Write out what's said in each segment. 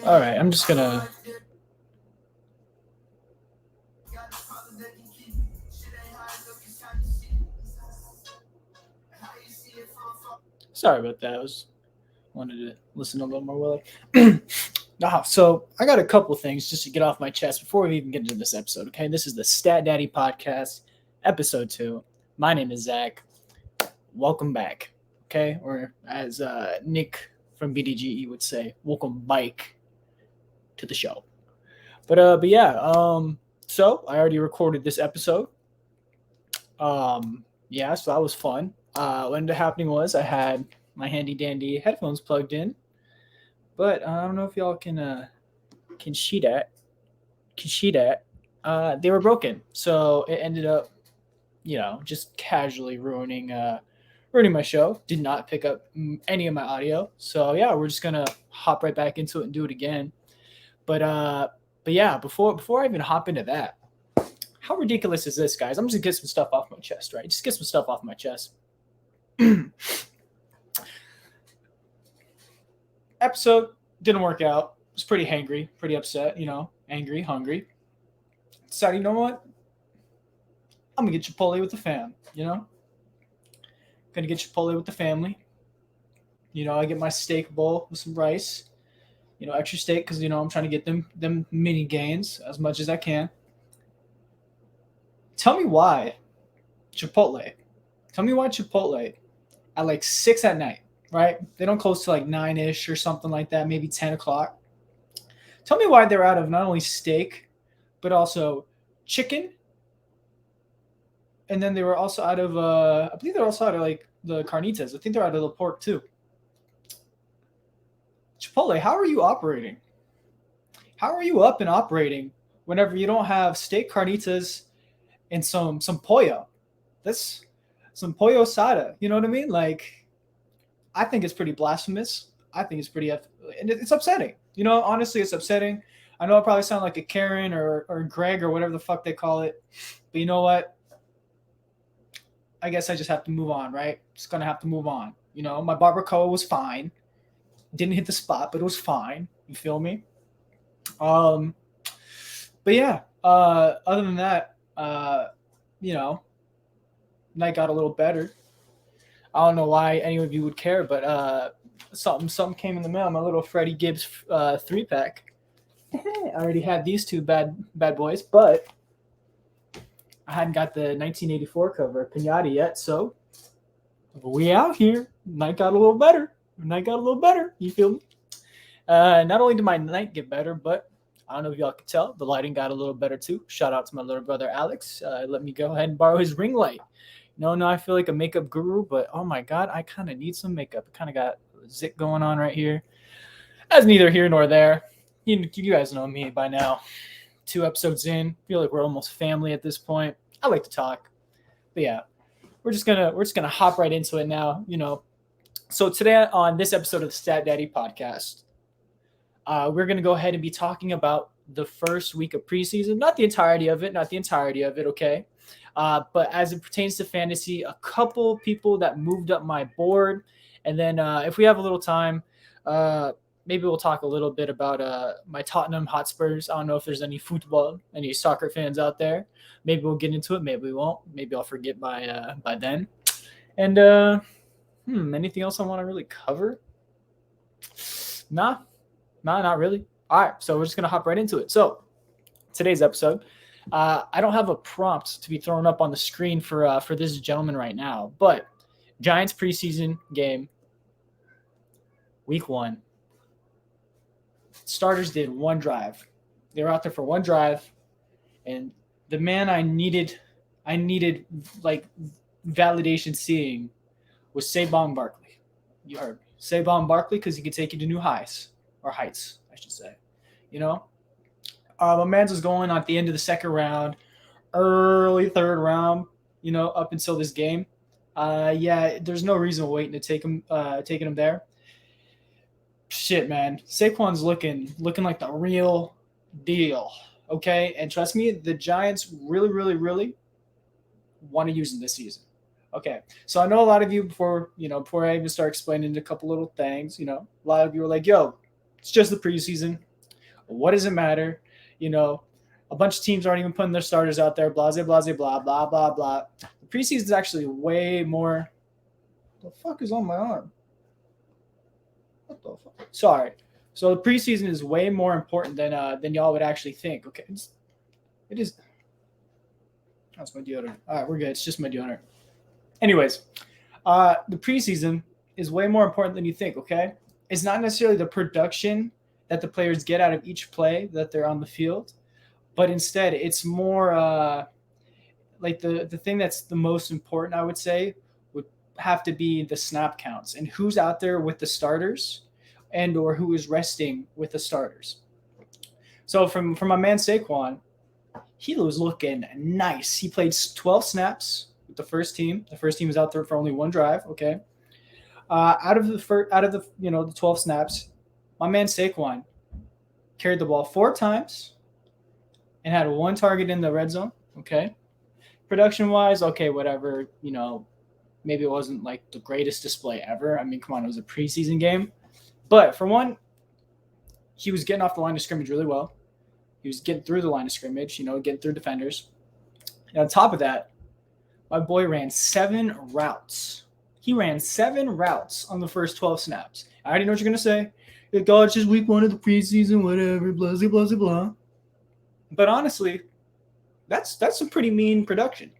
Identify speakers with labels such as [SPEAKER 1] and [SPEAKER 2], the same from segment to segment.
[SPEAKER 1] All right, I'm just gonna. Sorry about that. Wanted to listen a little more Willie. So I got a couple things just to get off my chest before we even get into this episode. Okay, this is the Stat Daddy Podcast, episode 2. My name is Zacc. Welcome back. Okay, or as Nick from BDGE would say, welcome back to the show. But yeah. So I already recorded this episode. Yeah, so that was fun. What ended up happening was I had my handy dandy headphones plugged in, but I don't know if y'all can see that. They were broken, so it ended up, just casually ruining my show. Did not pick up any of my audio, so yeah, we're just gonna hop right back into it and do it again. But yeah, before I even hop into that, how ridiculous is this, guys? I'm just gonna get some stuff off my chest, right? Just get some stuff off my chest. Episode didn't work out. Was pretty hangry, pretty upset, angry, hungry. Decided, you know what? I'm gonna get Chipotle with the fam, Gonna get Chipotle with the family. I get my steak bowl with some rice. Extra steak because I'm trying to get them mini gains as much as I can. Tell me why Chipotle. Tell me why Chipotle at like 6 at night, right? They don't close to like 9-ish or something like that, maybe 10 o'clock. Tell me why they're out of not only steak, but also chicken. And then they were also out of, I believe they're also out of like the carnitas. I think they're out of the pork too. Chipotle, how are you operating? How are you up and operating whenever you don't have steak carnitas and some pollo? That's some pollo asada. You know what I mean? Like, I think it's pretty blasphemous. I think it's pretty, and it's upsetting. Honestly, it's upsetting. I know I probably sound like a Karen or Greg or whatever the fuck they call it. But you know what? I guess I just have to move on, right? Just going to have to move on. My barbacoa was fine. Didn't hit the spot, but it was fine. You feel me? But yeah, other than that, night got a little better. I don't know why any of you would care, but something came in the mail. My little Freddie Gibbs 3-pack. I already had these two bad boys, but I hadn't got the 1984 cover Pinata yet, so we out here. Night got a little better. You feel me? Not only did my night get better, but I don't know if y'all could tell, the lighting got a little better too. Shout out to my little brother Alex. Let me go ahead and borrow his ring light. No, I feel like a makeup guru, but oh my god, I kind of need some makeup. I kind of got Zacc going on right here. That's neither here nor there. You guys know me by now. 2 episodes in, feel like we're almost family at this point. I like to talk, but yeah, we're just gonna hop right into it now. So today on this episode of the Stat Daddy Podcast, we're gonna go ahead and be talking about the first week of preseason, not the entirety of it, okay. But as it pertains to fantasy, a couple people that moved up my board, and then if we have a little time, maybe we'll talk a little bit about my Tottenham Hotspurs. I don't know if there's any soccer fans out there. Maybe we'll get into it. Maybe we won't. Maybe I'll forget by then. And anything else I want to really cover? Nah, not really. All right, so we're just gonna hop right into it. So today's episode, I don't have a prompt to be thrown up on the screen for this gentleman right now, but Giants preseason game, week 1. Starters did one drive. They were out there for one drive, and the man I needed like validation seeing was Saquon Barkley. You heard me. Saquon Barkley, because he could take you to new heights, I should say. My man's was going at the end of the second round, early third round, up until this game. Yeah, there's no reason waiting to taking him there. Shit, man. Saquon's looking like the real deal. Okay? And trust me, the Giants really, really, really want to use him this season. Okay, so I know a lot of you before I even start explaining a couple little things, a lot of you are like, "Yo, it's just the preseason. What does it matter?" You know, a bunch of teams aren't even putting their starters out there. Blah blah blah blah blah blah blah. The preseason is actually way more. The fuck is on my arm? What the fuck? Sorry. So the preseason is way more important than y'all would actually think. Okay, it is. That's my deodorant. All right, we're good. It's just my deodorant. Anyways, the preseason is way more important than you think. Okay, it's not necessarily the production that the players get out of each play that they're on the field, but instead it's more like the thing that's the most important. I would say would have to be the snap counts and who's out there with the starters, and or who is resting with the starters. So from my man Saquon, he was looking nice. He played 12 snaps with the first team. The first team was out there for only one drive. Okay, out of the the 12 snaps, my man Saquon carried the ball 4 times and had one target in the red zone. Okay, production wise, okay, whatever. Maybe it wasn't like the greatest display ever. I mean, come on, it was a preseason game. But for one, he was getting off the line of scrimmage really well. He was getting through the line of scrimmage, getting through defenders. And on top of that, my boy ran 7 routes. He ran 7 routes on the first 12 snaps. I already know what you're going to say. God, it's just week 1 of the preseason, whatever, blah, blah, blah, blah. But honestly, that's some pretty mean production.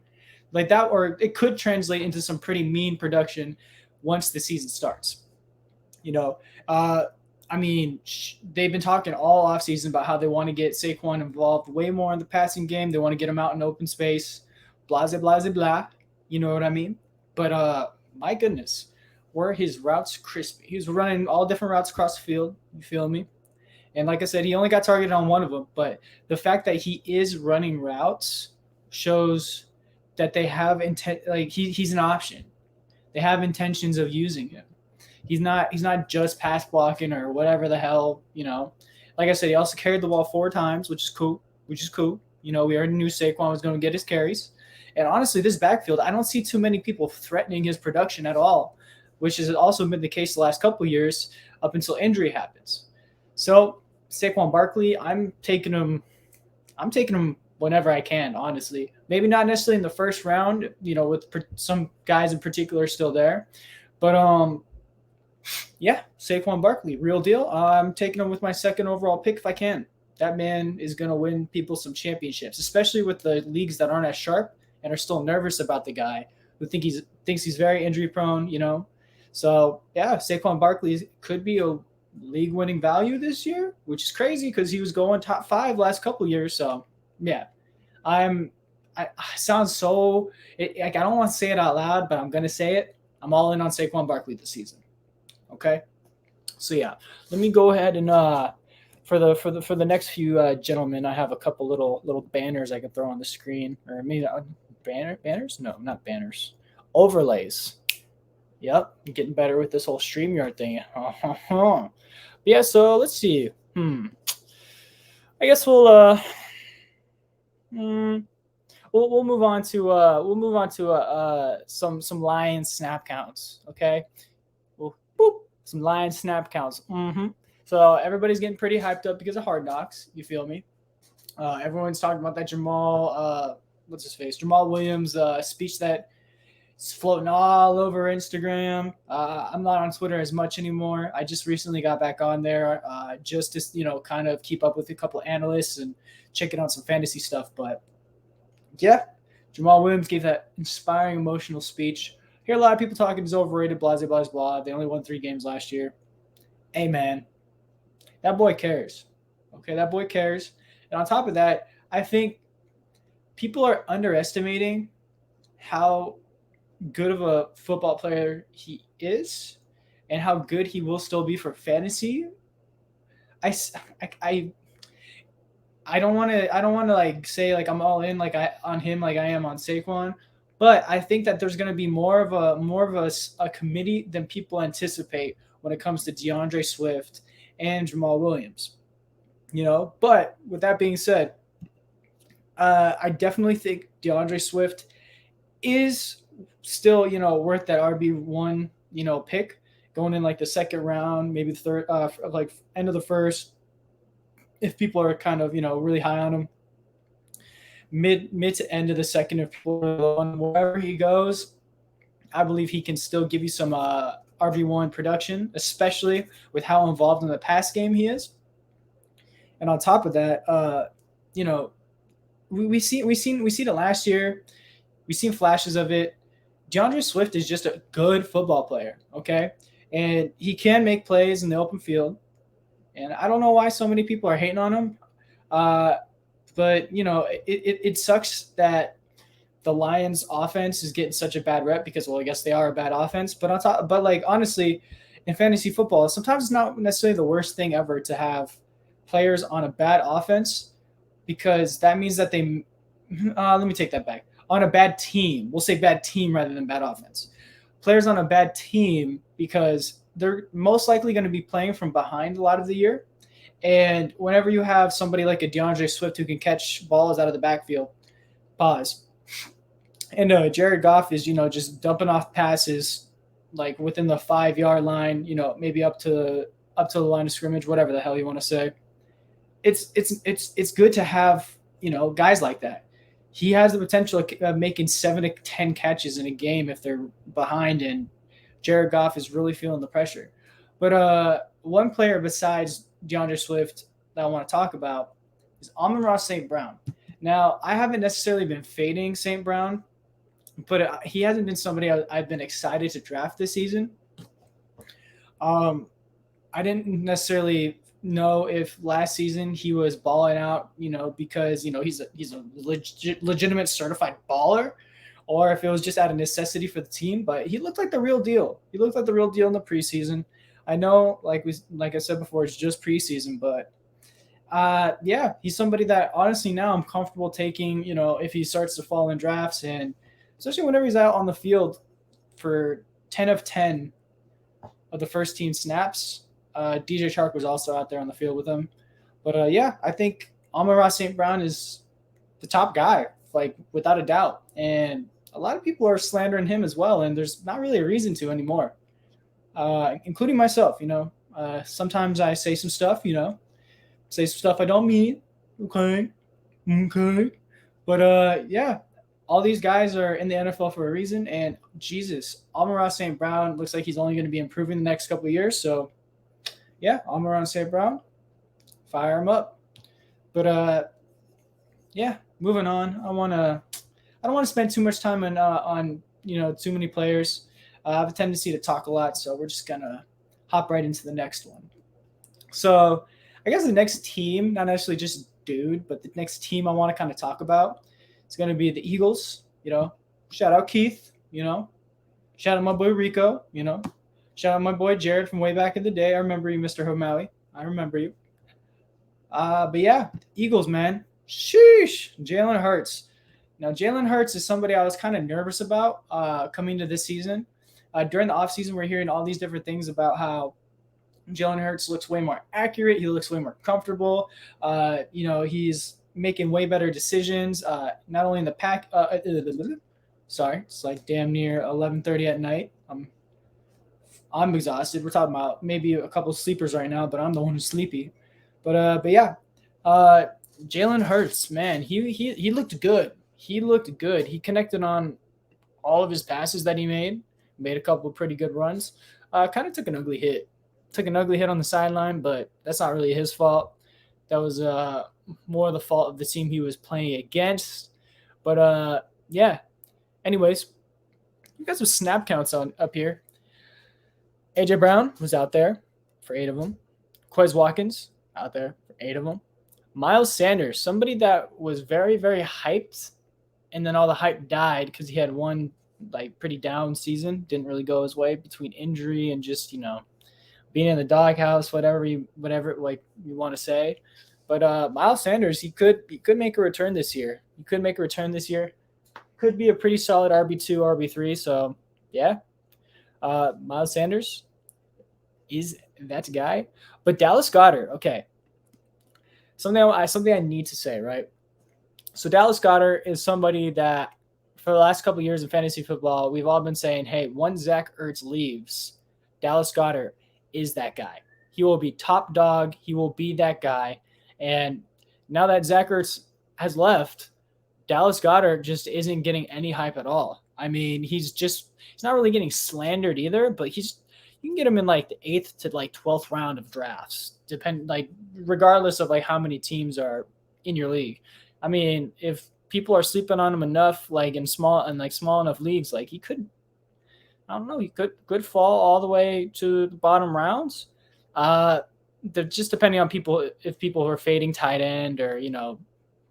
[SPEAKER 1] Like that, or it could translate into some pretty mean production once the season starts. I mean, they've been talking all offseason about how they want to get Saquon involved way more in the passing game. They want to get him out in open space, blah, blah, blah, blah. You know what I mean? But my goodness, were his routes crispy. He was running all different routes across the field. You feel me? And like I said, he only got targeted on one of them. But the fact that he is running routes shows that they have intent. Like he's an option. They have intentions of using him. He's not just pass blocking or whatever the hell. Like I said, he also carried the ball 4 times, which is cool. We already knew Saquon was going to get his carries. And honestly, this backfield, I don't see too many people threatening his production at all, which has also been the case the last couple of years up until injury happens. So Saquon Barkley, I'm taking him whenever I can, honestly. Maybe not necessarily in the first round, with some guys in particular still there. But yeah, Saquon Barkley, real deal. I'm taking him with my second overall pick if I can. That man is going to win people some championships, especially with the leagues that aren't as sharp and are still nervous about the guy, who thinks he's very injury prone, So, yeah, Saquon Barkley could be a league-winning value this year, which is crazy because he was going top 5 last couple of years. So, yeah, I sound so I don't want to say it out loud, but I'm going to say it. I'm all in on Saquon Barkley this season. Okay, so yeah, let me go ahead and for the next few gentlemen, I have a couple little banners I can throw on the screen, or maybe banners? No, not banners. Overlays. Yep, I'm getting better with this whole StreamYard thing. Yeah, so let's see. I guess we'll move on to some Lions snap counts. Okay. Some Lions snap counts. So everybody's getting pretty hyped up because of Hard Knocks. You feel me? Everyone's talking about that Jamal Williams speech that is floating all over Instagram. I'm not on Twitter as much anymore. I just recently got back on there just to kind of keep up with a couple analysts and checking out some fantasy stuff. But yeah, Jamal Williams gave that inspiring, emotional speech. Hear a lot of people talking he's overrated, blah, blah, blah, blah. They only won 3 games last year. Hey, man, that boy cares. Okay, that boy cares. And on top of that, I think people are underestimating how good of a football player he is and how good he will still be for fantasy. I don't want to like say like I'm all in like on him like I am on Saquon. But I think that there's going to be more of a committee than people anticipate when it comes to DeAndre Swift and Jamal Williams. But with that being said, I definitely think DeAndre Swift is still, worth that RB1, pick going in like the second round, maybe the third, like end of the first, if people are kind of, really high on him. Mid to end of the second, if people are on wherever he goes, I believe he can still give you some RB1 production, especially with how involved in the pass game he is. And on top of that, you know, we see it last year. We've seen flashes of it. DeAndre Swift is just a good football player, okay? And he can make plays in the open field. And I don't know why so many people are hating on him. But, it sucks that the Lions offense is getting such a bad rep because, well, I guess they are a bad offense. But honestly, in fantasy football, sometimes it's not necessarily the worst thing ever to have players on a bad offense, because that means that they let me take that back. On a bad team. We'll say bad team rather than bad offense. Players on a bad team, because they're most likely going to be playing from behind a lot of the year. And whenever you have somebody like a DeAndre Swift who can catch balls out of the backfield, pause. And Jared Goff is, just dumping off passes like within the 5-yard line, maybe up to the line of scrimmage, whatever the hell you want to say. It's good to have, guys like that. He has the potential of making 7 to 10 catches in a game if they're behind, and Jared Goff is really feeling the pressure. But one player besides DeAndre Swift that I want to talk about is Amon-Ra St. Brown. Now, I haven't necessarily been fading St. Brown, but he hasn't been somebody I've been excited to draft this season. I didn't necessarily know if last season he was balling out, because, he's a legitimate certified baller, or if it was just out of necessity for the team. But he looked like the real deal. He looked like the real deal in the preseason. I know, like I said before, it's just preseason, but he's somebody that honestly now I'm comfortable taking, if he starts to fall in drafts, and especially whenever he's out on the field for 10 of 10 of the first team snaps. DJ Chark was also out there on the field with him. But I think Amon-Ra St. Brown is the top guy, like without a doubt. And a lot of people are slandering him as well, and there's not really a reason to anymore, including myself. Sometimes I say some stuff, say some stuff I don't mean. Okay. But all these guys are in the NFL for a reason, and Jesus, Amon-Ra St. Brown looks like he's only going to be improving the next couple of years. So Amon-Ra St. Brown, fire him up. But moving on. I don't want to spend too much time on too many players. I have a tendency to talk a lot, so we're just gonna hop right into the next one. So I guess the next team, not necessarily just dude, but the next team I want to kind of talk about, it's gonna be the Eagles. Shout out Keith. Shout out my boy Rico. Shout out my boy Jared from way back in the day. I remember you, Mr. Homawi. I remember you. Eagles, man. Sheesh. Jalen Hurts. Now, Jalen Hurts is somebody I was kind of nervous about coming to this season. During the offseason, we're hearing all these different things about how Jalen Hurts looks way more accurate. He looks way more comfortable. He's making way better decisions, not only in the pack. Sorry, it's like damn near 11:30 at night. I'm exhausted. We're talking about maybe a couple sleepers right now, but I'm the one who's sleepy. But Jalen Hurts, man, he looked good. He looked good. He connected on all of his passes that he made a couple of pretty good runs. Kind of took an ugly hit. Took an ugly hit on the sideline, but that's not really his fault. That was more the fault of the team he was playing against. But anyways, you got some snap counts up here. A.J. Brown was out there for 8 of them. Quez Watkins out there for 8 of them. Miles Sanders, somebody that was very, very hyped, and then all the hype died because he had one pretty down season. Didn't really go his way between injury and just being in the doghouse, whatever you want to say. But Miles Sanders, he could make a return this year. Could be a pretty solid RB2, RB3. So Miles Sanders is that guy. But Dallas Goedert, okay. Something I need to say, right? So Dallas Goedert is somebody that for the last couple of years in fantasy football, we've all been saying, hey, once Zach Ertz leaves, Dallas Goedert is that guy. He will be top dog. He will be that guy. And now that Zach Ertz has left, Dallas Goedert just isn't getting any hype at all. I mean, he's not really getting slandered either, but you can get him in like the 8th to like 12th round of drafts, regardless of like how many teams are in your league. I mean, if people are sleeping on him enough, like in small enough leagues, like he could, I don't know, he could fall all the way to the bottom rounds. Just depending on if people are fading tight end or,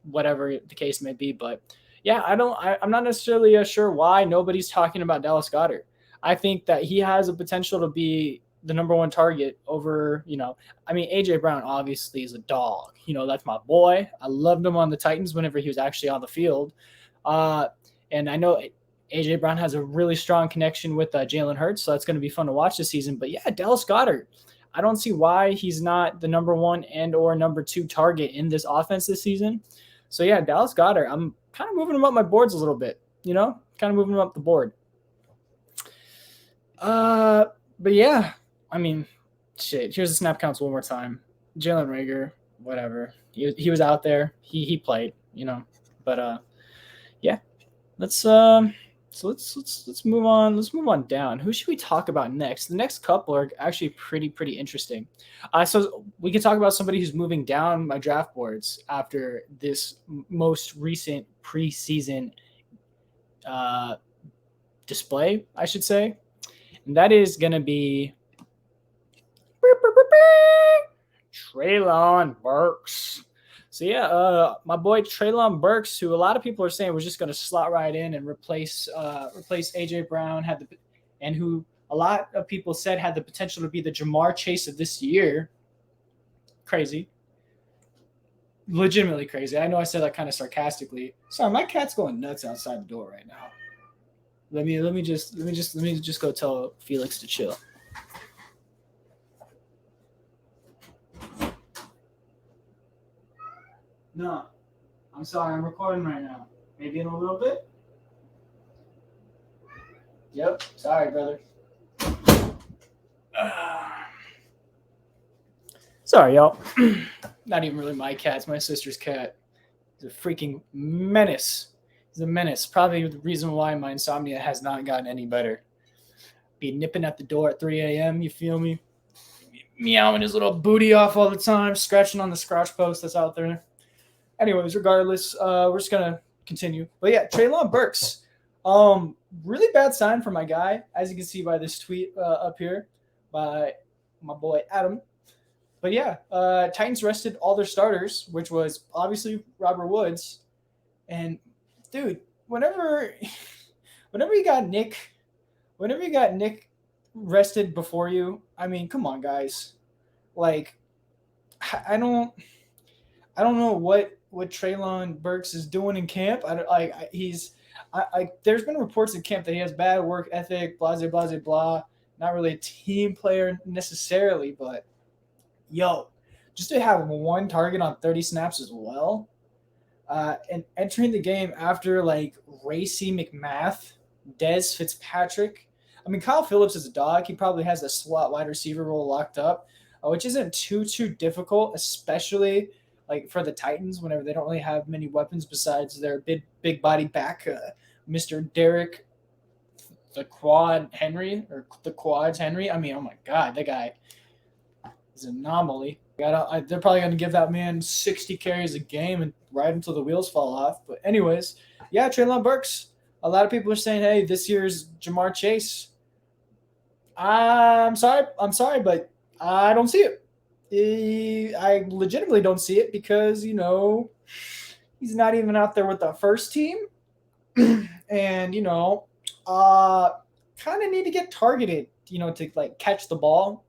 [SPEAKER 1] whatever the case may be. But yeah, I'm not necessarily sure why nobody's talking about Dallas Goedert. I think that he has a potential to be the number one target over, AJ Brown obviously is a dog. That's my boy. I loved him on the Titans whenever he was actually on the field. And I know AJ Brown has a really strong connection with Jalen Hurts, so that's going to be fun to watch this season. But yeah, Dallas Goedert, I don't see why he's not the number one and or number two target in this offense this season. So yeah, Dallas Goedert, I'm kind of moving him up my boards a little bit, kind of moving him up the board. But yeah, I mean, shit, here's the snap counts one more time. Jalen Reagor, whatever. He was out there. He played, but yeah, let's move on. Let's move on down. Who should we talk about next? The next couple are actually pretty interesting. So we can talk about somebody who's moving down my draft boards after this most recent preseason display, I should say. And that is going to be Treylon Burks. So yeah, my boy Treylon Burks, who a lot of people are saying was just going to slot right in and replace AJ Brown, and who a lot of people said had the potential to be the Jamar Chase of this year. Crazy, legitimately crazy. I know I said that kind of sarcastically. Sorry, my cat's going nuts outside the door right now. Let me just go tell Felix to chill. No, I'm sorry. I'm recording right now. Maybe in a little bit. Yep. Sorry, brother. Sorry, y'all. Not even really my cat. It's my sister's cat. He's a freaking menace. He's a menace. Probably the reason why my insomnia has not gotten any better. Be nipping at the door at 3 a.m. You feel me? Meowing his little booty off all the time. Scratching on the scratch post that's out there. Anyways, regardless, we're just going to continue. But yeah, Treylon Burks. Really bad sign for my guy, as you can see by this tweet up here by my boy Adam. But yeah, Titans rested all their starters, which was obviously Robert Woods. And dude, whenever you got Nick rested before you, I mean, come on, guys. Like, I don't know what Treylon Burks is doing in camp. There's been reports in camp that he has bad work ethic, blah, blah, blah, blah. Not really a team player necessarily, but just to have one target on 30 snaps as well, and entering the game after like Racy McMath, Dez Fitzpatrick. I mean, Kyle Phillips is a dog. He probably has the slot wide receiver role locked up, which isn't too difficult, especially like for the Titans whenever they don't really have many weapons besides their big body back, Mr. Derrick the Quads Henry. I mean, oh my God, that guy is an anomaly. They're probably going to give that man 60 carries a game and right until the wheels fall off. But anyways, yeah, Treylon Burks. A lot of people are saying, hey, this year's Jamar Chase. I'm sorry, but I don't see it. I legitimately don't see it because, he's not even out there with the first team. And, kind of need to get targeted, to like catch the ball.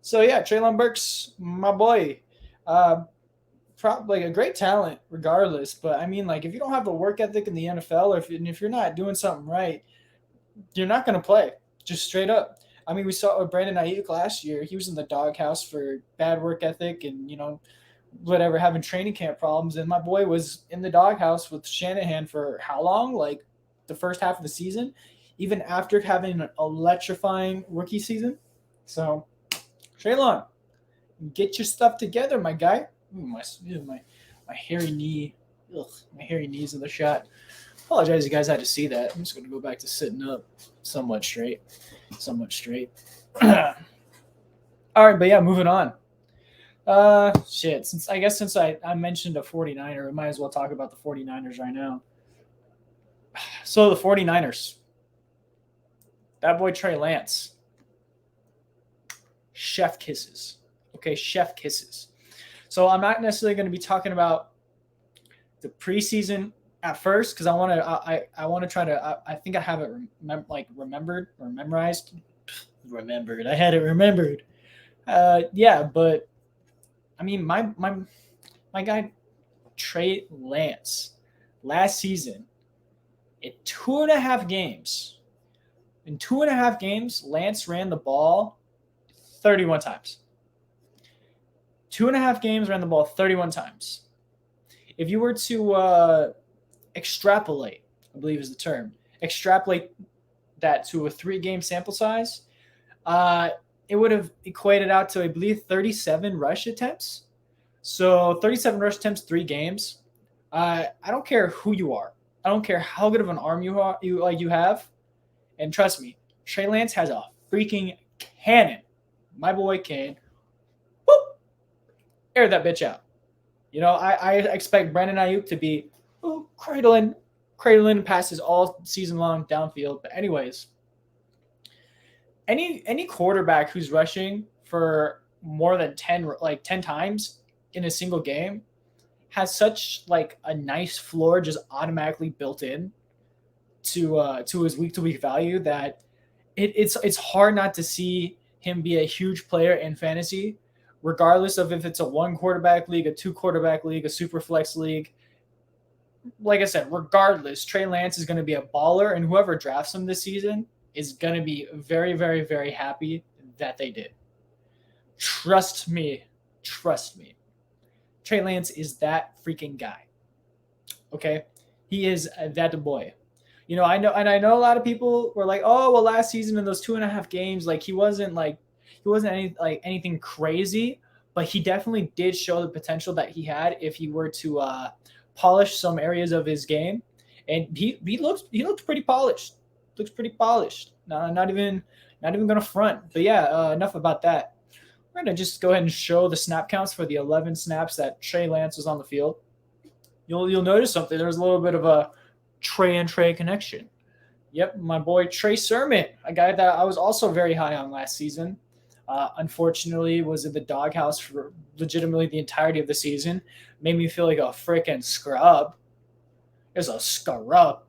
[SPEAKER 1] So yeah, Treylon Burks, my boy, probably like a great talent regardless. But I mean, like if you don't have the work ethic in the NFL, or if you're not doing something right, you're not going to play. Just straight up. I mean, we saw with Brandon Ayuk last year. He was in the doghouse for bad work ethic and whatever, having training camp problems. And my boy was in the doghouse with Shanahan for how long? Like the first half of the season, even after having an electrifying rookie season. So, Traylon, get your stuff together, my guy. Ooh, my hairy knee. Ugh, my hairy knees in the shot. Apologize, you guys had to see that. I'm just going to go back to sitting up somewhat straight. All right, but yeah, moving on. Since I mentioned a 49er, we might as well talk about the 49ers right now. So the 49ers, that boy Trey Lance, chef kisses. Okay, chef kisses. So I'm not necessarily going to be talking about the preseason at first because I want to try to I think I have it remembered or memorized. Remembered. I had it remembered. Yeah, but I mean my guy Trey Lance last season in 2.5 games. In 2.5 games, Lance ran the ball 31 times. 2.5 games ran the ball 31 times. If you were to extrapolate, I believe is the term, extrapolate that to a 3-game sample size, it would have equated out to, I believe, 37 rush attempts. So 37 rush attempts, 3 games. I don't care who you are. I don't care how good of an arm you have. And trust me, Trey Lance has a freaking cannon. My boy can air that bitch out. I expect Brandon Ayuk to be cradling passes all season long downfield. But anyways, any quarterback who's rushing for more than 10 times in a single game has such a nice floor just automatically built in to his week-to-week value that it's hard not to see him be a huge player in fantasy, regardless of if it's a 1-quarterback league, a 2-quarterback league, a super flex league. Like I said, regardless, Trey Lance is going to be a baller, and whoever drafts him this season is going to be very, very, very happy that they did. Trust me. Trey Lance is that freaking guy. Okay? He is that boy. I know a lot of people were like, oh, well, last season in those 2.5 games, he wasn't anything crazy, but he definitely did show the potential that he had if he were to polish some areas of his game, and he looked pretty polished. Looks pretty polished. Not even gonna front. But yeah, enough about that. We're gonna just go ahead and show the snap counts for the 11 snaps that Trey Lance was on the field. You'll notice something. There's a little bit of a Trey and Trey connection. Yep, my boy Trey Sermon, a guy that I was also very high on last season. Unfortunately, was in the doghouse for legitimately the entirety of the season. Made me feel like a freaking scrub. It's a scrub.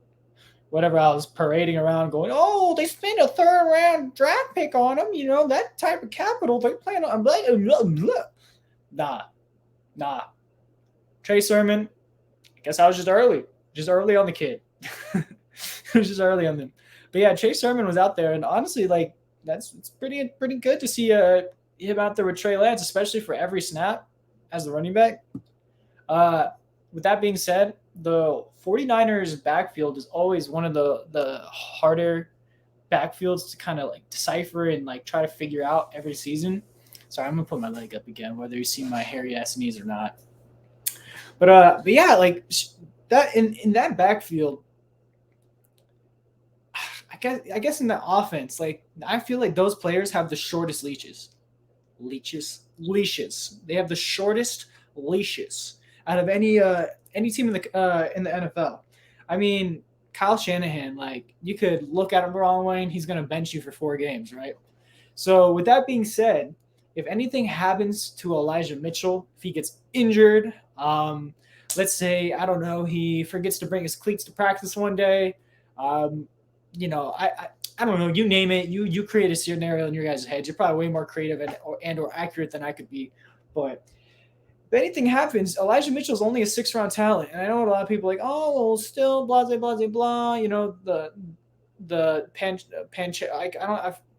[SPEAKER 1] Whatever, I was parading around going, oh, they spent a 3rd-round draft pick on him. That type of capital they plan on. I'm like, nah. Trey Sermon, I guess I was just early on the kid. Just early on them. But yeah, Trey Sermon was out there, and honestly, it's pretty good to see him out there with Trey Lance, especially for every snap as the running back. With that being said, the 49ers backfield is always one of the harder backfields to kind of decipher and try to figure out every season. Sorry, I'm gonna put my leg up again, whether you see my hairy ass knees or not. But yeah, that in that backfield, I guess in the offense, I feel like those players have the shortest leashes. They have the shortest leashes out of any team in the NFL. I mean, Kyle Shanahan, you could look at him the wrong way and he's going to bench you for 4 games, right? So with that being said, if anything happens to Elijah Mitchell, if he gets injured, let's say, I don't know, he forgets to bring his cleats to practice one day, I don't know, you name it, you create a scenario in your guys' heads. You're probably way more creative and or accurate than I could be. But if anything happens, Elijah Mitchell's only a 6th-round talent. And I know a lot of people are like, oh, well, still, blah, blah, blah, blah. The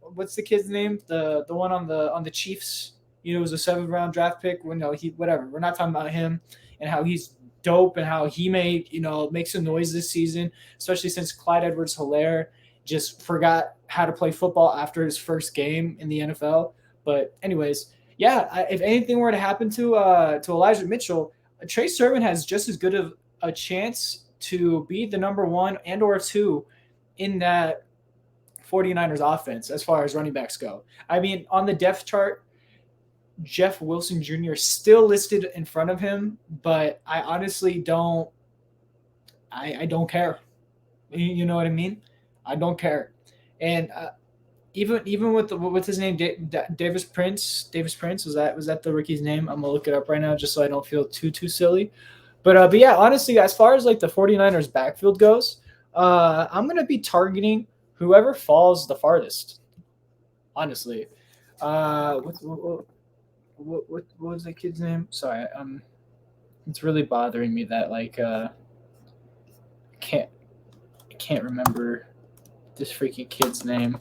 [SPEAKER 1] what's the kid's name? The one on the Chiefs, was a 7th-round draft pick. Well, no, whatever. We're not talking about him and how he's dope and how he may, make some noise this season, especially since Clyde Edwards-Helaire just forgot how to play football after his first game in the NFL. But anyways, yeah, if anything were to happen to Elijah Mitchell, Trey Sermon has just as good of a chance to be the number one and or two in that 49ers offense as far as running backs go. I mean, on the depth chart, Jeff Wilson Jr. is still listed in front of him, but I honestly don't. I don't care. You know what I mean? I don't care. And even with what's his name, Davis Prince. Davis Prince, was that the rookie's name? I'm gonna look it up right now just so I don't feel too silly. But yeah, honestly, as far as like the 49ers backfield goes, I'm gonna be targeting whoever falls the farthest. Honestly, what was that kid's name? Sorry, it's really bothering me that like I can't remember this freaking kid's name.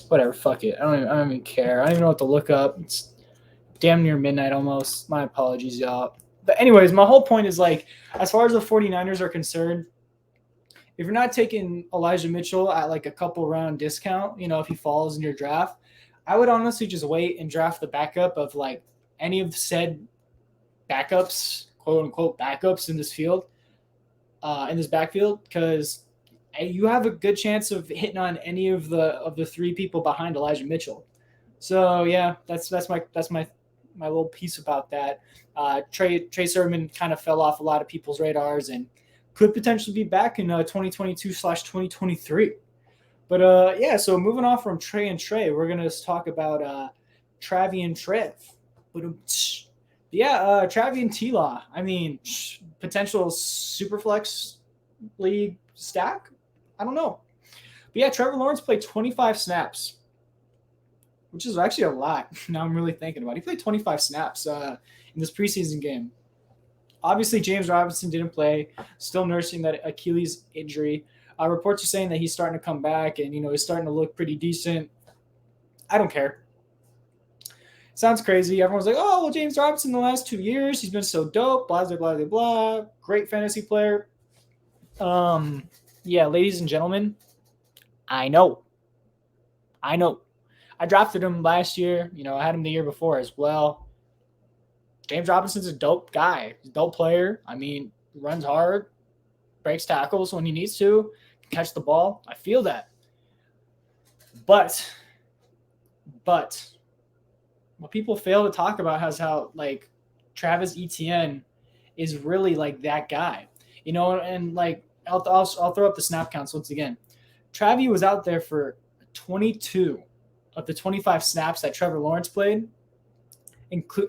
[SPEAKER 1] Whatever, fuck it. I don't even care. I don't even know what to look up. It's damn near midnight almost. My apologies, y'all. But anyways, my whole point is like, as far as the 49ers are concerned, if you're not taking Elijah Mitchell at like a couple round discount, if he falls in your draft, I would honestly just wait and draft the backup of like any of the said backups, quote unquote backups in this field, in this backfield, because you have a good chance of hitting on any of the three people behind Elijah Mitchell. So yeah, that's my little piece about that. Trey Sermon kind of fell off a lot of people's radars and could potentially be back in 2022/2023. But yeah, so moving on from Trey and Trey, we're gonna talk about Travi and Trev. Yeah, Travi and T-Law. I mean, potential Superflex league stack. I don't know. But yeah, Trevor Lawrence played 25 snaps, which is actually a lot. Now I'm really thinking about it. He played 25 snaps in this preseason game. Obviously, James Robinson didn't play, still nursing that Achilles injury. Reports are saying that he's starting to come back and, he's starting to look pretty decent. I don't care. Sounds crazy. Everyone's like, oh, well, James Robinson the last 2 years, he's been so dope, blah, blah, blah, blah, blah. Great fantasy player. Yeah, ladies and gentlemen, I know. I drafted him last year. I had him the year before as well. James Robinson's a dope guy. He's a dope player. I mean, runs hard, breaks tackles when he needs to, catch the ball. I feel that. But what people fail to talk about is how like Travis Etienne is really like that guy. And like I'll throw up the snap counts once again. Travi was out there for 22 of the 25 snaps that Trevor Lawrence played.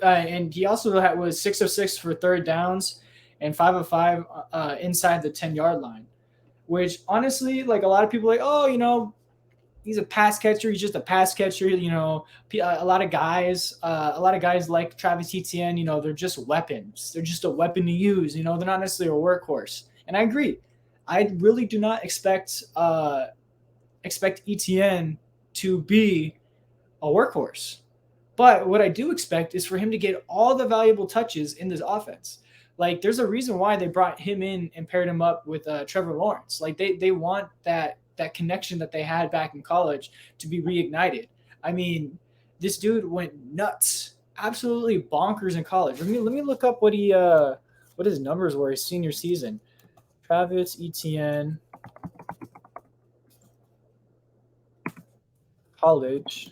[SPEAKER 1] And he also was 6 of 6 for third downs and 5 of 5 inside the 10-yard line, which honestly, like a lot of people are like, oh, he's a pass catcher. He's just a pass catcher. A lot of guys like Travis Etienne, they're just weapons. They're just a weapon to use. They're not necessarily a workhorse. And I agree. I really do not expect Etienne to be a workhorse. But what I do expect is for him to get all the valuable touches in this offense. Like, there's a reason why they brought him in and paired him up with Trevor Lawrence. Like, they want that connection that they had back in college to be reignited. I mean, this dude went nuts, absolutely bonkers in college. Let me look up what his numbers were his senior season. Travis Etienne, college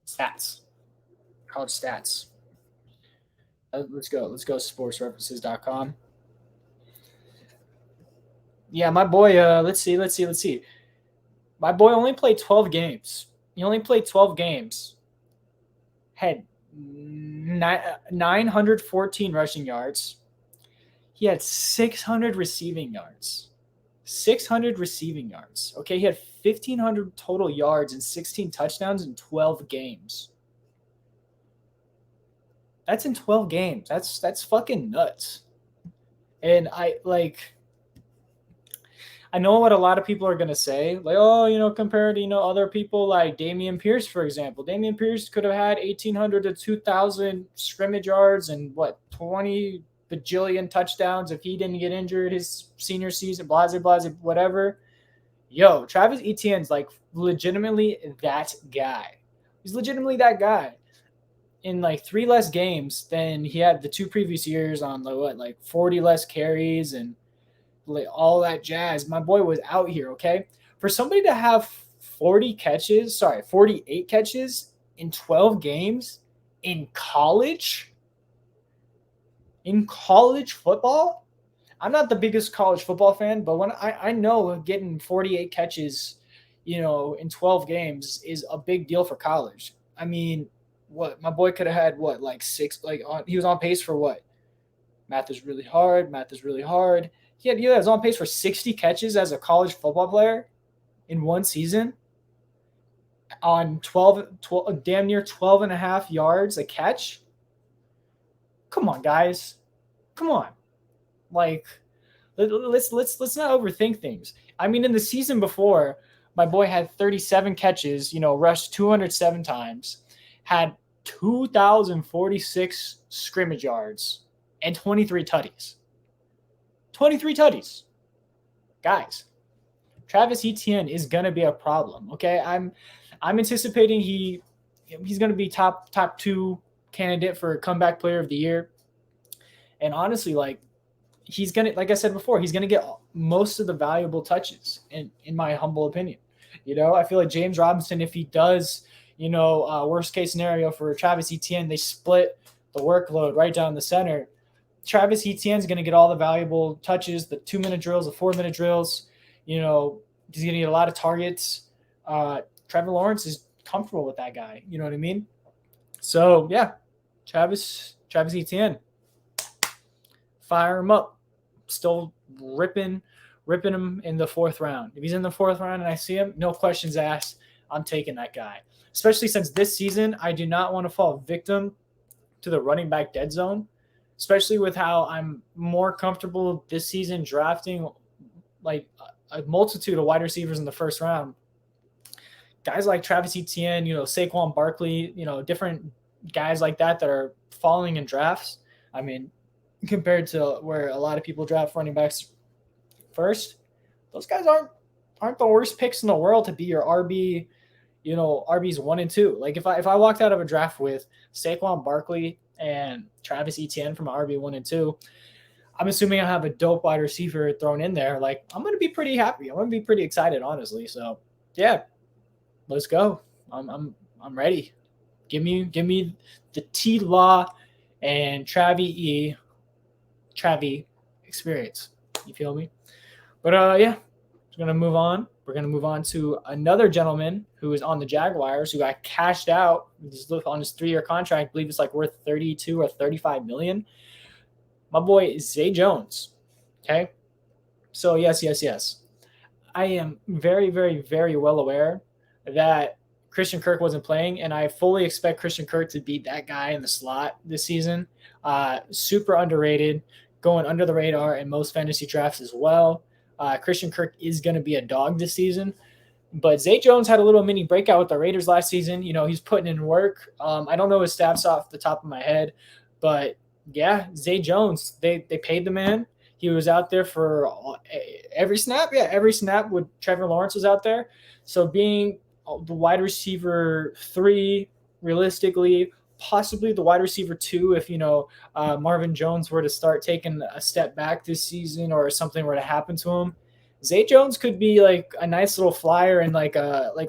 [SPEAKER 1] stats, college stats. Let's go sportsreferences.com. Yeah, my boy, let's see. My boy only played 12 games. He only played 12 games. Had 914 rushing yards. He had 600 receiving yards. 600 receiving yards. Okay, he had 1,500 total yards and 16 touchdowns in 12 games. That's in 12 games. That's fucking nuts. And I know what a lot of people are going to say, like, oh, compared to, other people like Damian Pierce, for example. Damian Pierce could have had 1,800 to 2,000 scrimmage yards and 20 bajillion touchdowns if he didn't get injured his senior season, blase, whatever. Yo, Travis Etienne's like legitimately that guy. He's legitimately that guy. In like 3 less games than he had the 2 previous years on 40 less carries and like all that jazz. My boy was out here, okay? For somebody to have 48 catches in 12 games in college football. I'm not the biggest college football fan, but when I know getting 48 catches, in 12 games is a big deal for college. I mean, what my boy could have had six, he was on pace for what? Math is really hard. He was on pace for 60 catches as a college football player in one season on 12 damn near 12 and a half yards a catch. Come on, guys. Come on. Like, let's not overthink things. I mean, in the season before, my boy had 37 catches, rushed 207 times, had 2,046 scrimmage yards, and 23 tutties. 23 tutties. Guys, Travis Etienne is going to be a problem, okay? I'm anticipating he's going to be top 2 candidate for comeback player of the year. And honestly, he's going to, like I said before, he's going to get most of the valuable touches in my humble opinion. I feel like James Robinson, if he does, worst case scenario for Travis Etienne, they split the workload right down the center. Travis Etienne is going to get all the valuable touches, the 2-minute drills, the 4-minute drills. He's going to get a lot of targets. Trevor Lawrence is comfortable with that guy. You know what I mean? So, yeah, Travis Etienne. Fire him up. Still ripping him in the 4th round. If he's in the 4th round and I see him, no questions asked, I'm taking that guy. Especially since this season, I do not want to fall victim to the running back dead zone, especially with how I'm more comfortable this season drafting like a multitude of wide receivers in the 1st round. Guys like Travis Etienne, Saquon Barkley, different guys like that are falling in drafts. I mean, compared to where a lot of people draft running backs first, those guys aren't the worst picks in the world to be your RB, RBs 1 and 2. Like if I walked out of a draft with Saquon Barkley and Travis Etienne from RB 1 and 2, I'm assuming I have a dope wide receiver thrown in there. Like I'm going to be pretty happy. I'm going to be pretty excited, honestly. So yeah, let's go. I'm ready. Give me the T-Law and Travi experience. You feel me? But yeah, we're going to move on. We're going to move on to another gentleman who is on the Jaguars who got cashed out on his 3-year contract. I believe it's worth 32 or 35 million. My boy, Zay Jones. Okay. So yes. I am very, very, very well aware that Christian Kirk wasn't playing, and I fully expect Christian Kirk to be that guy in the slot this season. Super underrated, going under the radar in most fantasy drafts as well. Christian Kirk is going to be a dog this season. But Zay Jones had a little mini breakout with the Raiders last season. He's putting in work. I don't know his stats off the top of my head, but yeah, Zay Jones, they paid the man. He was out there for every snap. Yeah, every snap with Trevor Lawrence was out there. So being the wide receiver 3, realistically, possibly the wide receiver 2 if, Marvin Jones were to start taking a step back this season or something were to happen to him. Zay Jones could be like a nice little flyer in like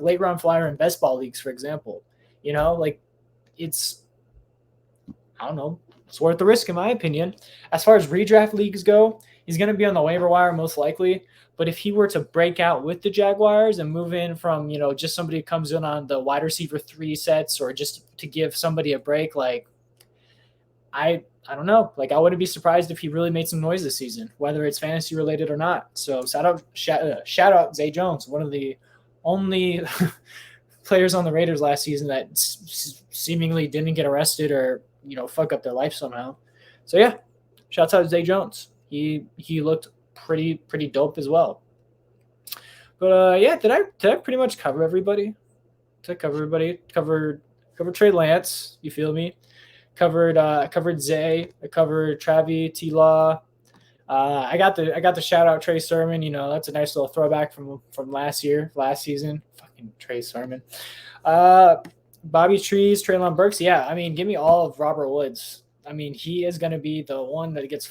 [SPEAKER 1] late round flyer in best ball leagues, for example. It's, I don't know, it's worth the risk in my opinion. As far as redraft leagues go, he's going to be on the waiver wire most likely. But if he were to break out with the Jaguars and move in from, just somebody who comes in on the wide receiver 3 sets or just to give somebody a break, I don't know. I wouldn't be surprised if he really made some noise this season, whether it's fantasy related or not. So shout out Zay Jones, one of the only players on the Raiders last season that seemingly didn't get arrested or, fuck up their life somehow. So yeah, shouts out Zay Jones. He looked pretty dope as well. But yeah, did I pretty much cover everybody? Did I cover everybody? Covered Trey Lance. You feel me? Covered Zay. I covered Travi T Law. I got the shout out Trey Sermon. You know, that's a nice little throwback from last season. Fucking Trey Sermon. Uh, Bobby Trees, Traylon Burks. Yeah, I mean, give me all of Robert Woods. I mean, he is going to be the one that gets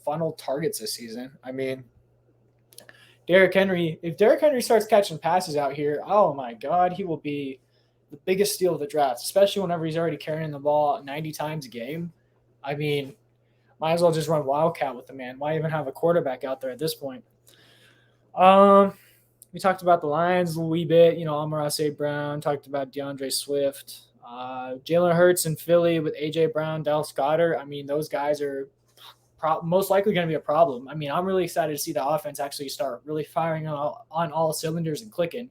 [SPEAKER 1] funneled targets this season. I mean, Derrick Henry. If Derrick Henry starts catching passes out here, oh my God, he will be the biggest steal of the draft. Especially whenever he's already carrying the ball 90 times a game. I mean, might as well just run Wildcat with the man. Why even have a quarterback out there at this point? We talked about the Lions a wee bit. You know, Amon-Ra St. Brown. Talked about DeAndre Swift. Jalen Hurts in Philly with A.J. Brown, Dallas Goedert. I mean, those guys are most likely going to be a problem. I mean, I'm really excited to see the offense actually start really firing on all cylinders and clicking.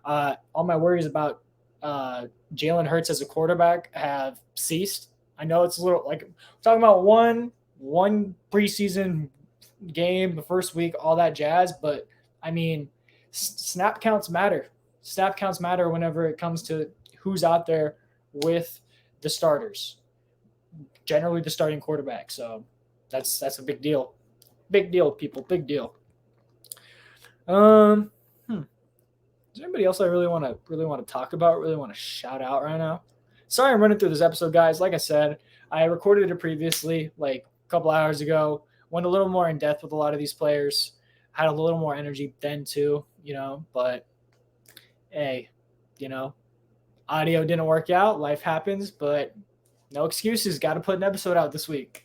[SPEAKER 1] All my worries about Jalen Hurts as a quarterback have ceased. I know it's a little like talking about one preseason game, the first week, all that jazz, but I mean, snap counts matter. Snap counts matter whenever it comes to who's out there with the starters. Generally, the starting quarterback. So that's a big deal. Big deal, people. Big deal. Is there anybody else I really want to talk about? Really want to shout out right now? Sorry, I'm running through this episode, guys. Like I said, I recorded it previously, like a couple hours ago. Went a little more in depth with a lot of these players. Had a little more energy then too, you know. But hey, you know, audio didn't work out. Life happens, but no excuses. Got to put an episode out this week.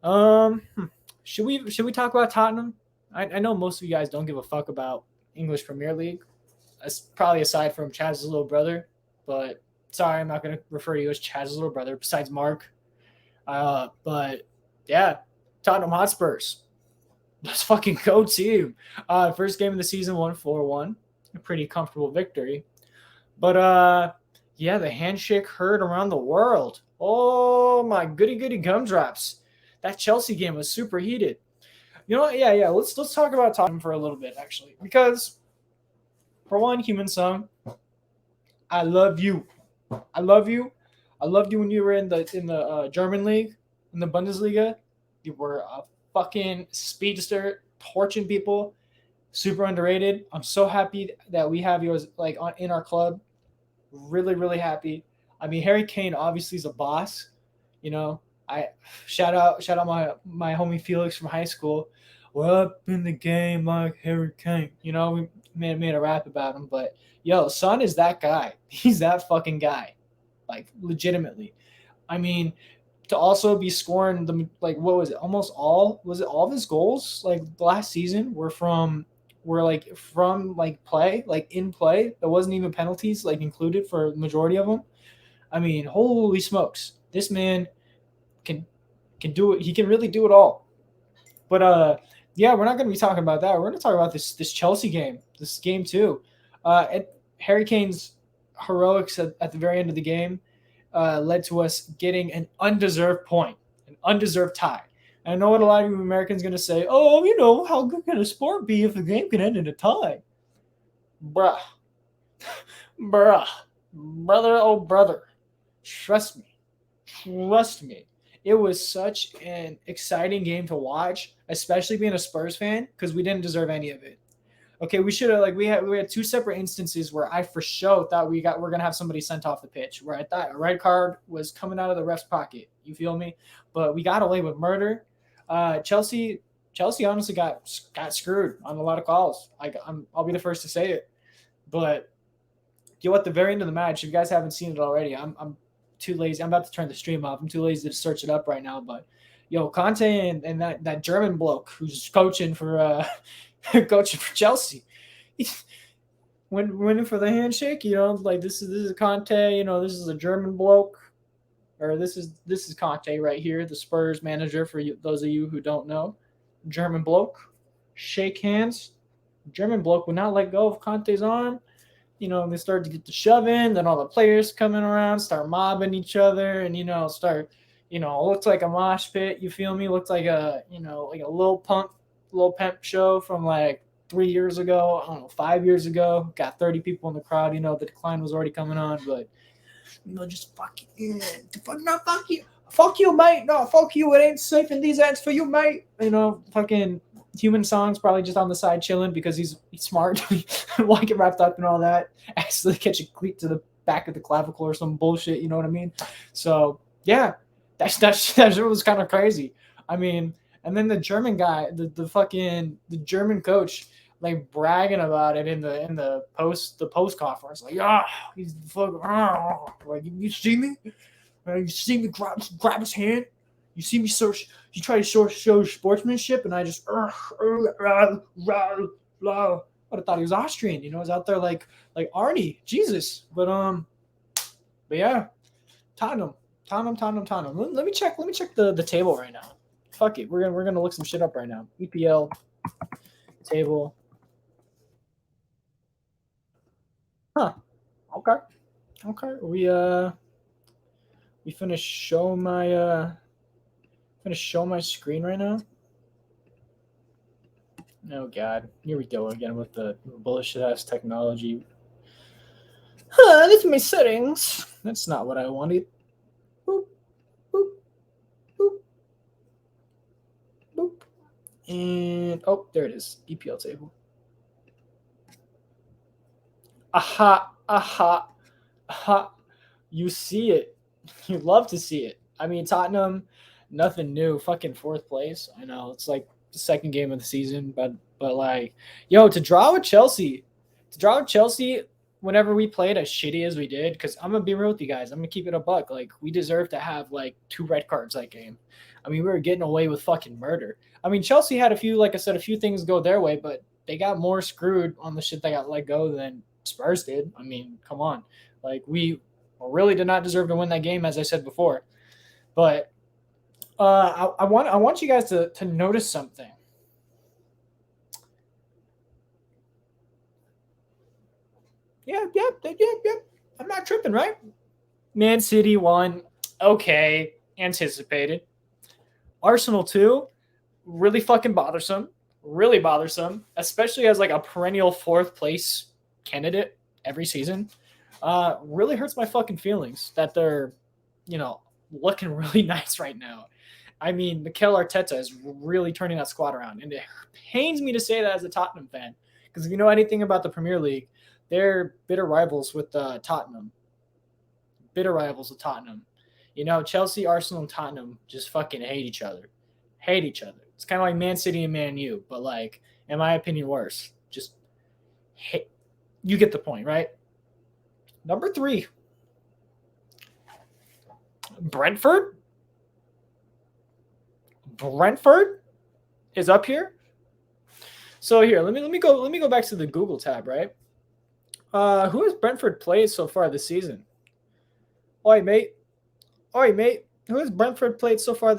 [SPEAKER 1] Should we talk about Tottenham? I know most of you guys don't give a fuck about English Premier League. That's probably aside from Chaz's little brother, but sorry, I'm not going to refer to you as Chaz's little brother besides Mark. But yeah, Tottenham Hotspurs. Let's fucking go team. First game of the season, 1-4-1. A pretty comfortable victory. But yeah, the handshake heard around the world. Oh my goody gumdrops. That Chelsea game was super heated. You know what? Yeah. Let's talk about Tottenham for a little bit, actually. Because for one, Human Song, I love you. I loved you when you were in the German league, in the Bundesliga. You were a fucking speedster, torching people, super underrated. I'm so happy that we have yours in our club. Really, really happy. I mean, Harry Kane obviously is a boss. You know, I shout out my homie Felix from high school. We're up in the game like Harry Kane. You know, we made a rap about him, but yo, son is that guy. He's that fucking guy. Like legitimately. I mean, to also be scoring what was it? Almost all of his goals like last season were from play, like in play. There wasn't even penalties like included for the majority of them. I mean, holy smokes. This man can do it. He can really do it all. But yeah, we're not going to be talking about that. We're going to talk about this Chelsea game, this game too. Harry Kane's heroics at the very end of the game led to us getting an undeserved point, an undeserved tie. And I know what a lot of you Americans are going to say. Oh, you know, how good can a sport be if the game can end in a tie? Bruh. Brother, oh brother. Trust me. It was such an exciting game to watch, especially being a Spurs fan, because we didn't deserve any of it. Okay, we should have we had two separate instances where I for sure thought we're gonna have somebody sent off the pitch, where I thought a red card was coming out of the ref's pocket. You feel me? But we got away with murder. Chelsea honestly got screwed on a lot of calls. I'll be the first to say it. But you know, at the very end of the match, if you guys haven't seen it already, I'm too lazy. I'm about to turn the stream off. I'm too lazy to search it up right now. But yo, Conte and that German bloke who's coaching for Chelsea, winning for the handshake. You know, like this is Conte. You know, this is a German bloke, or this is Conte right here, the Spurs manager. For those of you who don't know, German bloke, shake hands. German bloke would not let go of Conte's arm. You know, they start to get the shoving, then all the players coming around, start mobbing each other, and looks like a mosh pit. You feel me? Looks like a little pimp show from like 3 years ago, I don't know, 5 years ago, got 30 people in the crowd. The decline was already coming on, but just fuck you, no, fuck you, mate. No, fuck you. It ain't safe in these ends for you, mate. Fucking Human Song's probably just on the side chilling because he's smart. Why get wrapped up in all that? Actually, catch a cleat to the back of the clavicle or some bullshit. You know what I mean? So yeah, that was kind of crazy. I mean, and then the German guy, the German coach, like bragging about it in the post conference, like, he's fucking, like, you see me, grab his hand, you see me search, you try to show sportsmanship, and I just I would have thought he was Austrian, he was out there like Arnie, Jesus, but yeah, Tottenham. Let me check the table right now. Fuck it, we're gonna look some shit up right now. EPL table. Huh. Okay. We finished show my screen right now. Oh god, here we go again with the bullshit ass technology. That's my settings. That's not what I wanted. Boop, boop, boop, boop. And there it is. EPL table. Aha. You see it. You love to see it. I mean, Tottenham, nothing new. Fucking fourth place. I know it's like the second game of the season, but like, to draw with Chelsea, whenever we played as shitty as we did, because I'm gonna be real with you guys. I'm gonna keep it a buck. Like, we deserve to have like 2 red cards that game. I mean, we were getting away with fucking murder. I mean, Chelsea had a few things go their way, but they got more screwed on the shit that got let go than Spurs did. I mean, come on. Like, we really did not deserve to win that game, as I said before. But I want you guys to notice something. Yeah. I'm not tripping, right? Man City won. Okay, anticipated. Arsenal 2, really fucking bothersome. Really bothersome, especially as like a perennial 4th place candidate every season. Really hurts my fucking feelings that they're, looking really nice right now. I mean, Mikel Arteta is really turning that squad around, and it pains me to say that as a Tottenham fan, because if you know anything about the Premier League, they're bitter rivals with Tottenham. Chelsea, Arsenal, and Tottenham just fucking hate each other. It's kind of like Man City and Man U, but like, in my opinion, worse. Just hate. You get the point, right? Number 3, Brentford is up here. So here, let me go back to the Google tab, right? Who has Brentford played so far this season? Oi, mate. Who has Brentford played so far?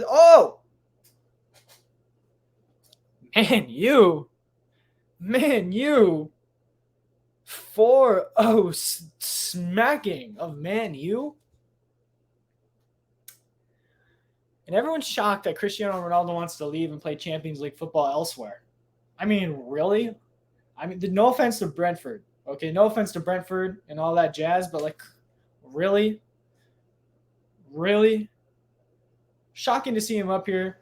[SPEAKER 1] Man, you. 4-0 smacking of Man U. And everyone's shocked that Cristiano Ronaldo wants to leave and play Champions League football elsewhere. I mean, really? I mean, no offense to Brentford. Okay, no offense to Brentford and all that jazz, but like, really? Shocking to see him up here.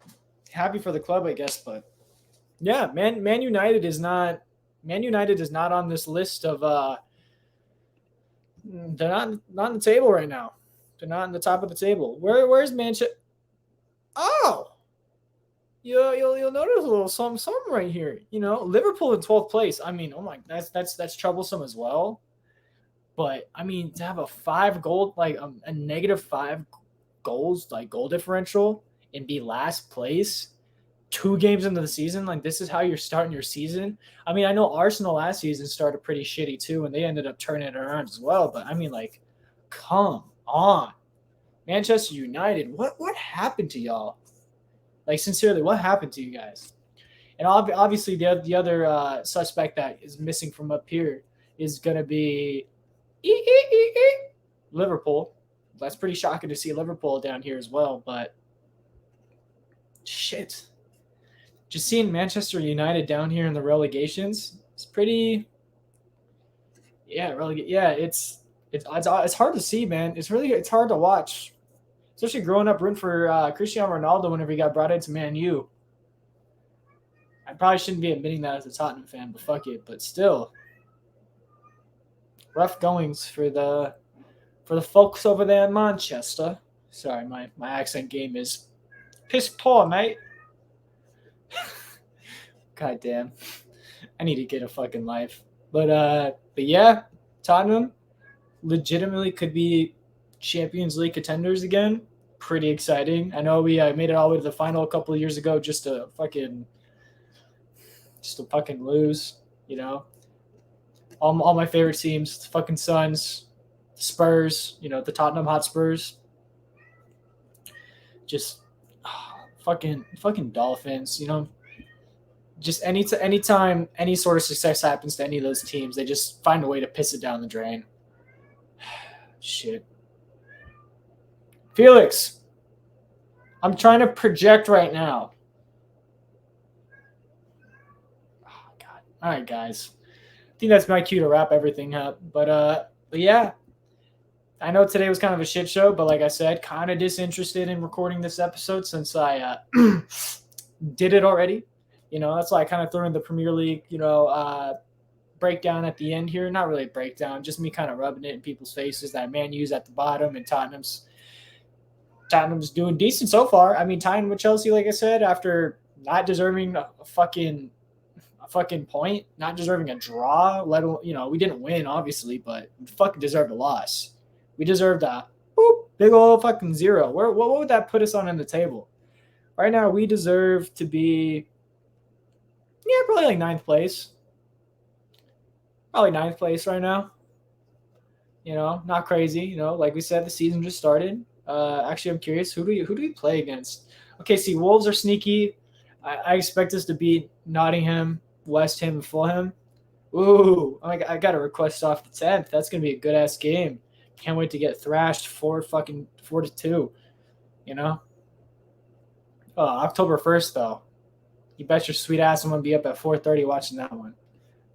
[SPEAKER 1] Happy for the club, I guess, but yeah, Man United is not on this list of they're not on the table right now. They're not on the top of the table. Where's Manchester? Oh, you'll notice a little something right here. Liverpool in 12th place. I mean, oh my, that's troublesome as well. But I mean, to have a 5 goal, like a negative 5 goals, like goal differential, and be last place 2 games into the season, like, this is how you're starting your season. I mean, I know Arsenal last season started pretty shitty too, and they ended up turning it around as well. But I mean, like, come on, Manchester United, what happened to y'all? Like, sincerely, what happened to you guys? And obviously, the other suspect that is missing from up here is gonna be Liverpool. That's pretty shocking to see Liverpool down here as well. But shit. just seeing Manchester United down here in the relegations, it's pretty. Yeah, it's hard to see, man. It's hard to watch, especially growing up rooting for Cristiano Ronaldo whenever he got brought into Man U. I probably shouldn't be admitting that as a Tottenham fan, but fuck it. But still, rough goings for the folks over there in Manchester. Sorry, my accent game is piss poor, mate. God damn. I need to get a fucking life. But yeah, Tottenham legitimately could be Champions League contenders again. Pretty exciting. I know we made it all the way to the final a couple of years ago just to fucking lose, you know. All my favorite teams, the fucking Suns, Spurs, you know, the Tottenham Hotspurs. Just fucking Dolphins, you know. Just anytime any sort of success happens to any of those teams, they just find a way to piss it down the drain. Shit. Felix, I'm trying to project right now. Oh, God. All right, guys. I think that's my cue to wrap everything up. But yeah, I know today was kind of a shit show, but like I said, kind of disinterested in recording this episode since I did it already. You know, that's why I kind of threw in the Premier League, you know, breakdown at the end here. Not really a breakdown, just me kind of rubbing it in people's faces that Man U's at the bottom and Tottenham's doing decent so far. I mean, tying with Chelsea, like I said, after not deserving a fucking point, not deserving a draw. Let alone, you know, we didn't win obviously, but we fucking deserved a loss. We deserved a big old fucking 0. What would that put us on in the table? Right now, we deserve to be. Yeah, probably like 9th place. Probably 9th place right now. You know, not crazy. You know, like we said, the season just started. Actually, I'm curious, who do we play against? Okay, see, Wolves are sneaky. I expect us to beat Nottingham, West Ham, and Fulham. Ooh, I got a request off the 10th. That's gonna be a good ass game. Can't wait to get thrashed 4-2. You know. October 1st though. You bet your sweet ass I'm going to be up at 4:30 watching that one.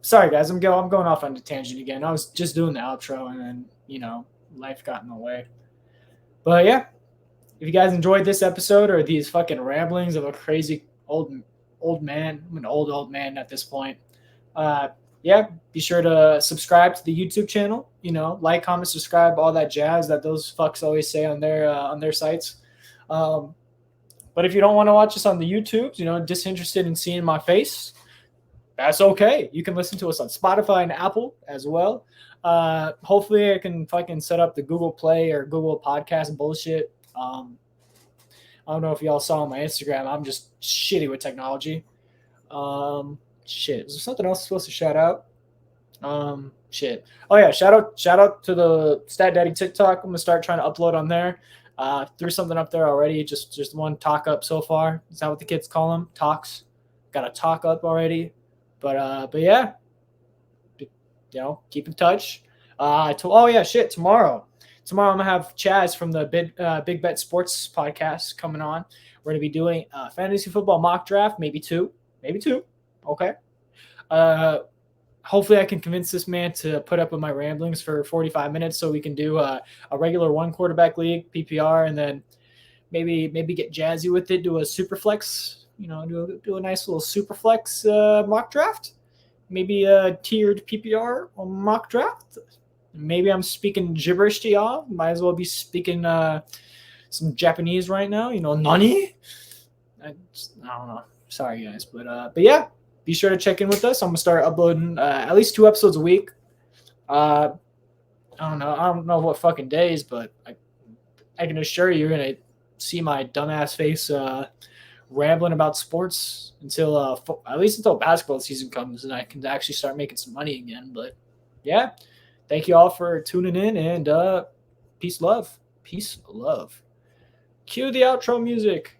[SPEAKER 1] Sorry, guys. I'm going off on a tangent again. I was just doing the outro, and then, you know, life got in the way. But, yeah, if you guys enjoyed this episode or these fucking ramblings of a crazy old man, I'm an old man at this point, yeah, be sure to subscribe to the YouTube channel. You know, like, comment, subscribe, all that jazz that those fucks always say on their sites. But if you don't want to watch us on the YouTube, you know, disinterested in seeing my face, that's okay. You can listen to us on Spotify and Apple as well. Hopefully I can fucking set up the Google Play or Google Podcast bullshit. I don't know if y'all saw on my Instagram. I'm just shitty with technology. Shit. Is there something else supposed to shout out? Shit. Oh yeah, shout out to the Stat Daddy TikTok. I'm gonna start trying to upload on there. Threw something up there already. Just one talk up so far. Is that what the kids call them? Talks. Got a talk up already. But yeah. You know, keep in touch. Tomorrow. Tomorrow I'm gonna have Chaz from the Big Bet Sports podcast coming on. We're gonna be doing fantasy football mock draft, maybe two. Okay. Hopefully I can convince this man to put up with my ramblings for 45 minutes so we can do a regular 1 quarterback league, PPR, and then maybe get jazzy with it, do a super flex, you know, do a nice little super flex mock draft. Maybe a tiered PPR mock draft. Maybe I'm speaking gibberish to y'all. Might as well be speaking some Japanese right now, you know, nani? I don't know. Sorry, guys. But yeah. Be sure to check in with us. I'm going to start uploading at least 2 episodes a week. I don't know what fucking days, but I can assure you you're going to see my dumbass face rambling about sports until at least until basketball season comes and I can actually start making some money again. But yeah, thank you all for tuning in, and peace, love. Cue the outro music.